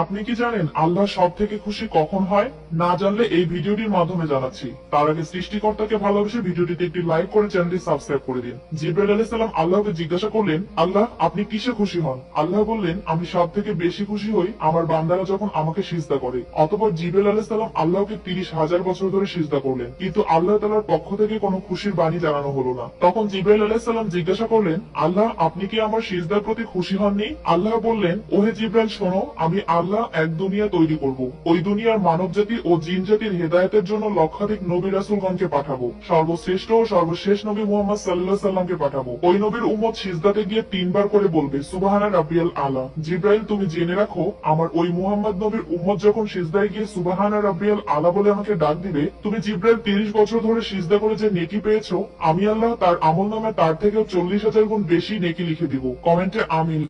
আপনি কি জানেন আল্লাহ সব থেকে খুশি কখন হয়? না জানলে এই ভিডিওটির মাধ্যমে জানাচ্ছি। তার আগে সৃষ্টিকর্তাকে ভালোবেসে ভিডিওটিতে একটি লাইক করে চ্যানেলটি সাবস্ক্রাইব করে দিন। জিবরাইল আলাইহিস সালাম আল্লাহকে জিজ্ঞাসা করলেন, আল্লাহ আপনি কিসে খুশি হন? আল্লাহ বললেন, আমি সব থেকে বেশি খুশি হই আমার বান্দারা যখন আমাকে সিজদা করে। অতঃপর জিবরাইল আলাইহিস সালাম আল্লাহকে 30,000 বছর ধরে সিজদা করলেন, কিন্তু আল্লাহ তাআলার পক্ষ থেকে কোনো খুশির বাণী জানানো হলো না। তখন জিবরাইল আলাইহিস সালাম জিজ্ঞাসা করলেন, আল্লাহ আপনি কি আমার সিজদার প্রতি খুশি হননি? আল্লাহ বললেন, ওহে জিবরাইল শোনো, আমি আল্লাহ এক দুনিয়া তৈরি করব। ওই দুনিয়ার মানব জাতি ও জিন জাতির হেদায়েতের জন্য লক্ষাধিক নবী রাসূলগণকে পাঠাবো। সর্বশ্রেষ্ঠ ও সর্বশেষ নবী মুহাম্মদ সাল্লাল্লাহু আলাইহি সাল্লামকে পাঠাবো। ওই নবীর উম্মত সিজদাতে গিয়ে 3 বার করে বলবে সুবহানা রাব্বিয়াল আলা। জিবরাইল তুমি জেনে রাখো, আমার ওই মুহাম্মদ নবীর উম্মত যখন সিজদায় গিয়ে সুবহানা রাব্বিয়াল আলা বলে আমাকে ডাক দিবে, তুমি জিবরাইল 30 বছর ধরে সিজদা করে যে নেকি পেয়েছো, আমি আল্লাহ তার আমলনামায় তার থেকেও 40,000 গুণ বেশি নেকি লিখে দিব। কমেন্টে আমিন।